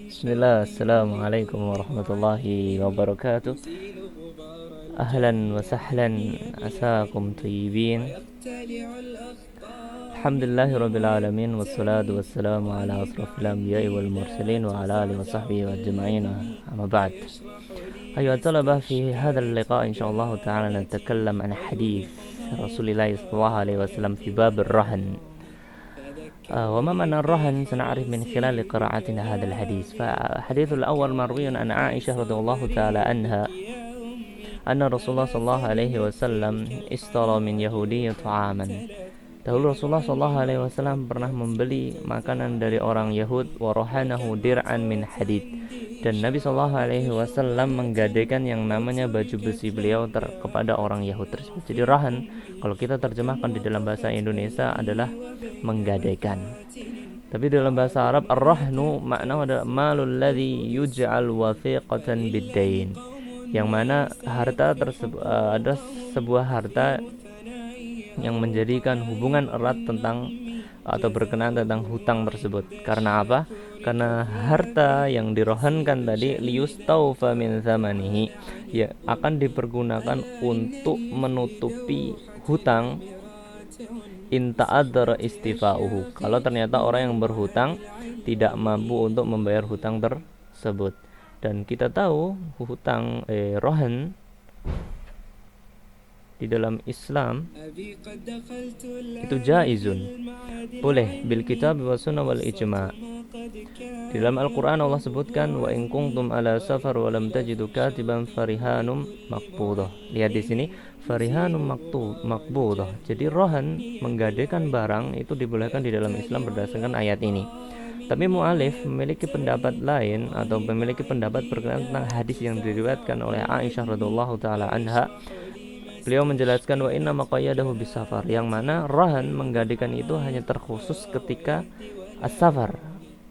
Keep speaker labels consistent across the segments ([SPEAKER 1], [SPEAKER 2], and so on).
[SPEAKER 1] Bismillah, Assalamualaikum warahmatullahi wabarakatuh. Ahlan wa sahlan, asakum tayyibin. Alhamdulillahi rabbil alamin, wassalatu wassalamu ala asrafil anbiya'i wal mursalin wa ala alihi wa sahbihi wa ajma'in, amma ba'd. Ayuha talabah, fi hadzal liqa' insyaallah ta'ala natakallam an hadits Rasulillah sallallahu alaihi wasallam fi bab ar-rahn. وما معنى الرهن سنعرف من خلال قراءتنا هذا الحديث. فالحديث الأول مروي عن عائشة رضي الله تعالى عنها أن رسول الله صلى الله عليه وسلم اشترى من يهودي طعاما. Dahulu Rasulullah sallallahu alaihi wasallam pernah membeli makanan dari orang Yahud, wa rahanahu dir'an min hadid. Dan Nabi sallallahu alaihi wasallam menggadaikan yang namanya baju besi beliau kepada orang Yahud tersebut. Jadi rahan kalau kita terjemahkan di dalam bahasa Indonesia adalah menggadaikan. Tapi dalam bahasa Arab ar-rahnu makna adalah malul ladzi yuj'al wathiqatan bid-dain. Yang mana harta tersebut ada sebuah harta yang menjadikan hubungan erat tentang atau berkenaan tentang hutang tersebut. Karena apa? Karena harta yang dirohankan tadi liyustaufa min zamanihi, ya akan dipergunakan untuk menutupi hutang in ta'addara istifa'uhu, kalau ternyata orang yang berhutang tidak mampu untuk membayar hutang tersebut. Dan kita tahu hutang rohan di dalam Islam itu jaizun, boleh bil kitab wa sunnah wal ijma'. Di dalam Al-Quran Allah sebutkan wa in kuntum ala safar wa lam tajidu katiban farihanum maqbudah. Lihat di sini farihanum maqbudah. Jadi rohan menggadaikan barang itu dibolehkan di dalam Islam berdasarkan ayat ini. Tapi mu'alif memiliki pendapat lain atau memiliki pendapat berkenaan tentang hadis yang diriwayatkan oleh Aisyah radhiyallahu taala anha. Beliau menjelaskan wa inna maqayyadahu bisafar, yang mana rahan menggadaikan itu hanya terkhusus ketika as-safar.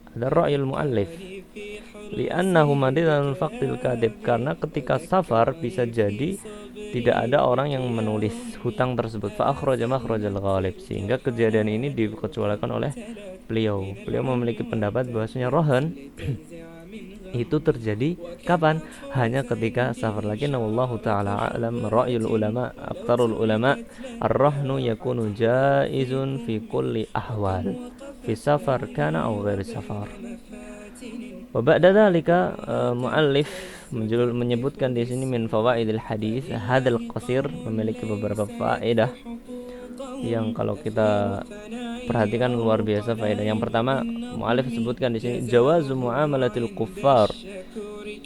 [SPEAKER 1] Ada ra'yul muallif li'annahu madidan faqdil kadib, karena ketika safar bisa jadi tidak ada orang yang menulis hutang tersebut, fa akhraja makhrajal ghalib, sehingga kejadian ini dikecualikan oleh beliau. Beliau memiliki pendapat bahwasanya rahan itu terjadi kapan? Hanya ketika safar. Lakin wallahu ta'ala a'lam, ra'yul ulama aktsarul ulama ar-rahnu yakunu jaizun fi kulli ahwal, fi safar kana aw ghairi safar. Wa ba'da dzalika muallif menyebutkan di sini min fawaidil hadis hadzal qasir, memiliki beberapa faedah yang kalau kita perhatikan luar biasa faedah. Yang pertama, mu'alif sebutkan di sini jawazu muamalatil kuffar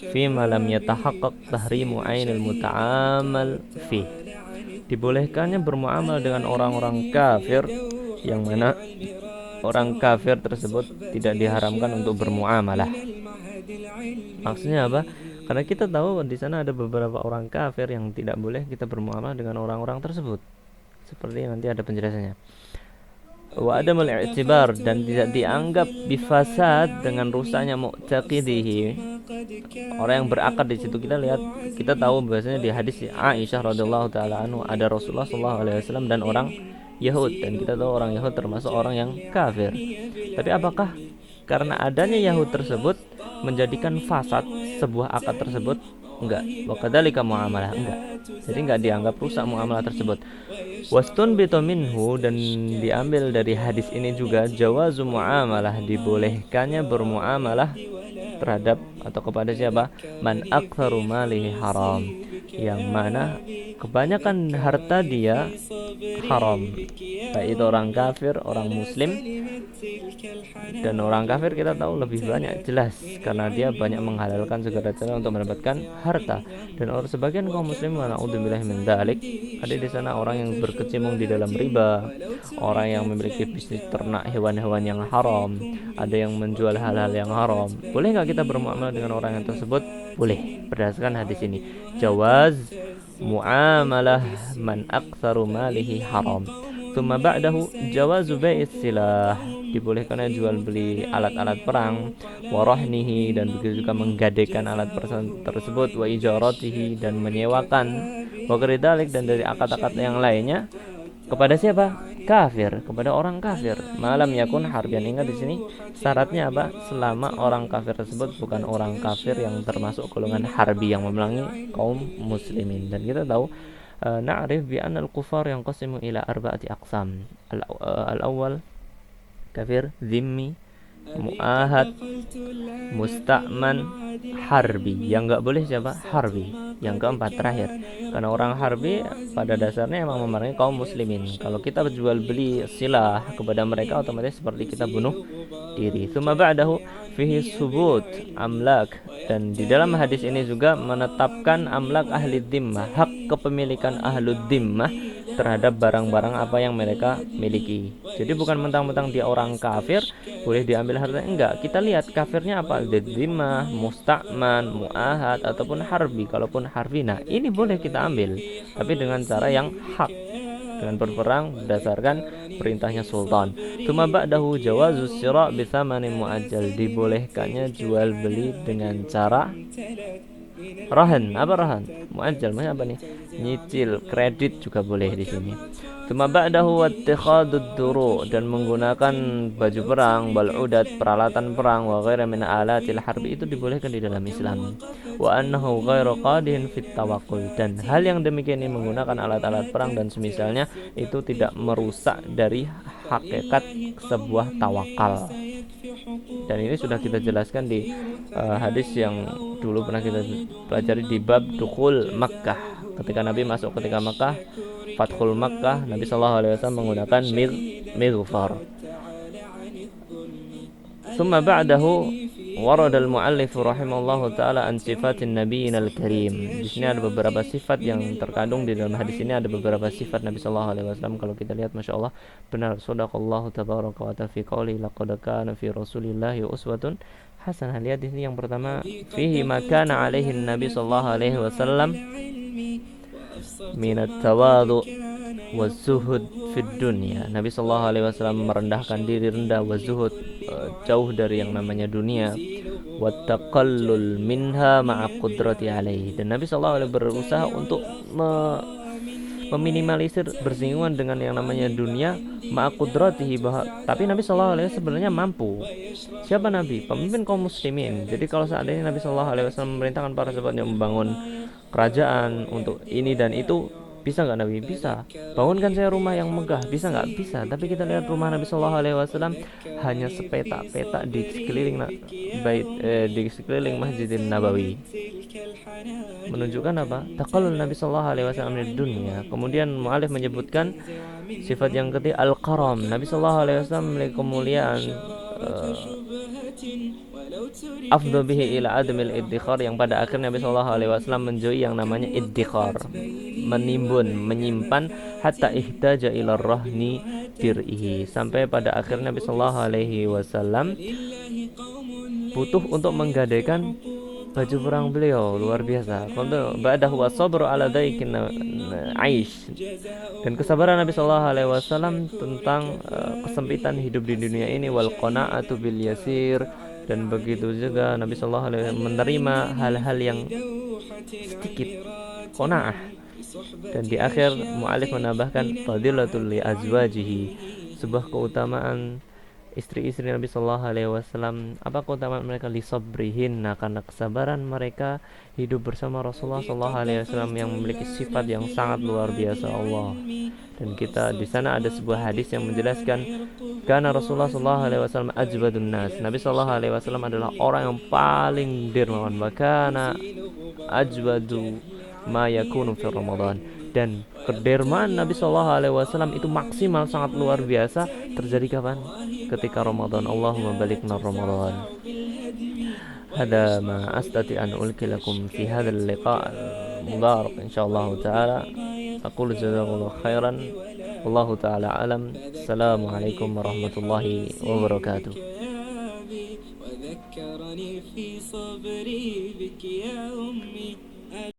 [SPEAKER 1] fi ma lam yatahaqqaq tahrimu ainil muta'amal fi. Dibolehkannya bermuamal dengan orang-orang kafir yang mana orang kafir tersebut tidak diharamkan untuk bermuamalah. Maksudnya apa? Karena kita tahu di sana ada beberapa orang kafir yang tidak boleh kita bermuamalah dengan orang-orang tersebut. Seperti nanti ada penjelasannya. Wa adamul i'tibar, dan tidak dianggap bifasad dengan rusaknya mu'taqidihi, orang yang berakad di situ. Kita tahu bahwasanya di hadis Aisyah radhiyallahu taala anhu ada Rasulullah sallallahu alaihi wasallam dan orang Yahud, dan kita tahu orang Yahud termasuk orang yang kafir. Tapi apakah karena adanya Yahud tersebut menjadikan fasad sebuah akad tersebut? Enggak. Wa kadzalika muamalah, enggak. Jadi enggak dianggap rusak muamalah tersebut. Wastun minhu, dan diambil dari hadis ini juga jawazu muamalah, dibolehkannya bermuamalah terhadap atau kepada siapa? Man aktsaru malihi haram, yang mana kebanyakan harta dia haram, baik itu orang kafir, orang muslim. Dan orang kafir kita tahu lebih banyak, jelas, karena dia banyak menghalalkan segala cara untuk mendapatkan harta. Dan orang sebagian kaum muslim, na'udzubillahi min dzalik, ada di sana orang yang berkecimpung di dalam riba, orang yang memiliki bisnis ternak hewan-hewan yang haram, ada yang menjual hal-hal yang haram. Boleh enggak kita bermuamalah dengan orang yang tersebut? Boleh, berdasarkan hadis ini. Jawaz muamalah man aktsaru malihi haram. Tsumma ba'dahu jawazu bai'is silah, dibolehkannya jual beli alat-alat perang, wa rahnihi, dan begitu juga menggadaikan alat perang tersebut, wa ijaratihi, dan menyewakan, wa ghairi dzalik, dan dari akad-akad yang lainnya kepada siapa? kafir, kepada orang kafir. Malam yakun harbian. Ingat di sini syaratnya apa? Selama orang kafir tersebut bukan orang kafir yang termasuk golongan harbi yang memerangi kaum muslimin. Dan kita tahu na'rif bi anna al-kufar yanqasimu ila arba'ati aqsam. Al-awwal kafir zimmi, mu'ahad, musta'man, harbi. Yang enggak boleh siapa? Harbi. Yang keempat terakhir, karena orang harbi pada dasarnya emang memerangi kaum muslimin. Kalau kita jual beli silah kepada mereka, otomatis seperti kita bunuh diri. Tsumma ba'dahu fihi subut amlak, dan di dalam hadis ini juga menetapkan amlak ahli dhimmah, hak kepemilikan ahlu dhimmah terhadap barang-barang apa yang mereka miliki. Jadi bukan mentang-mentang dia orang kafir boleh diambil hartanya, enggak. Kita lihat kafirnya apa, dhimmah, musta'man, mu'ahad ataupun harbi. Kalaupun harbi, nah ini boleh kita ambil, tapi dengan cara yang hak, dengan berperang berdasarkan perintahnya sultan. Tsumma ba'dahu jawazus syira' bi tsamanin mu'ajjal, dibolehkannya jual beli dengan cara rahan. Apa rahan? Muajjal, maksudnya apa nih? Nyicil, kredit juga boleh di sini. Tsumma ba'dahu wattikhadud duru, dan menggunakan baju perang, bal'udat, peralatan perang, wa ghaira min alatil harbi, itu dibolehkan di dalam Islam. Wa annahu ghairu qadihin fit tawakkul, dan hal yang demikian ini menggunakan alat-alat perang dan semisalnya itu tidak merusak dari hakikat sebuah tawakal. Dan ini sudah kita jelaskan di hadis yang dulu pernah kita pelajari di bab dukhul Makkah. Ketika Nabi masuk ketika Makkah, Fathul Makkah, Nabi sallallahu alaihi wasallam menggunakan mighfar. Tsumma ba'dahu warada al-mu'allif rahimahullahu taala an sifatin nabiyyin al-karim. Di sini ada beberapa sifat yang terkandung di dalam hadis ini, ada beberapa sifat Nabi sallallahu alaihi wasallam. Kalau kita lihat masyaallah benar, sadaqallahu tabaraka wa ta'ala fi qouli laqad kana fi rasulillahi uswatun hasanah. Lihat di sini yang pertama, fihi ma kana alaihi nabi sallallahu alaihi wasallam min at-tawadhu wazuhud fid dunya. Nabi sallallahu alaihi wasallam merendahkan diri, rendah, wazuhud, jauh dari yang namanya dunia, wattaqallul minha ma'a qudrati alaihi, dan Nabi sallallahu alaihi wasallam berusaha untuk meminimalisir bersinggungan dengan yang namanya dunia, ma'a qudratihi, tapi Nabi sallallahu alaihi wasallam sebenarnya mampu. Siapa Nabi? Pemimpin kaum muslimin. Jadi kalau seandainya Nabi sallallahu alaihi wasallam memerintahkan para sahabatnya membangun kerajaan untuk ini dan itu, bisa nggak Nabi? Bisa. Bangunkan saya rumah yang megah, bisa nggak? Bisa. Tapi kita lihat rumah Nabi sallallahu alaihi wasallam hanya sepetak-petak di sekeliling di sekeliling Masjidin Nabawi. Menunjukkan apa? Taqallul Nabi sallallahu alaihi wasallam di dunia. Kemudian mu'alif menyebutkan sifat yang ketiga, al-karam. Nabi sallallahu alaihi wasallam memiliki kemuliaan afdhu bihi ila adamil iddikhar, yang pada akhirnya Nabi sallallahu alaihi wasallam menjauhi yang namanya iddikhar, menimbun, menyimpan, hatta ihtaja ila rahni dir'ihi, sampai pada akhirnya Nabi sallallahu alaihi wasallam butuh untuk menggadaikan baju perang beliau. Luar biasa. Ba'dahu wasabru ala daikin aish, dan kesabaran Nabi sallallahu alaihi wasallam tentang kesempitan hidup di dunia ini, wal qana'atu bil yasir, dan begitu juga Nabi sallallahu alaihi wasallam menerima hal-hal yang sedikit, qanaah. Dan di akhir mu'alif menambahkan fadilatul li azwajihi, sebuah keutamaan istri-istri Nabi sallallahu alaihi wasallam. Apa keutamaan mereka? Li sabrihin, karena kesabaran mereka hidup bersama Rasulullah sallallahu alaihi wasallam yang memiliki sifat yang sangat luar biasa Allah. Dan kita di sana ada sebuah hadis yang menjelaskan karena Rasulullah sallallahu alaihi wasallam ajwadun nas. Nabi sallallahu alaihi wasallam adalah orang yang paling dermawan, bahkan ajwadu ma yakunu fi Ramadan, dan kedermaan Nabi sallallahu alaihi wasallam itu maksimal, sangat luar biasa, terjadi kapan? Ketika Ramadan. Allahumma balighna Ramadan. Hada ma astati an ulki lakum fi hadzal liqa' mubarak insyaallah taala. Aqulu jazakallahu khairan, wallahu taala alam. Assalamualaikum warahmatullahi wabarakatuh. وذكرني في صبري بك يا أمي.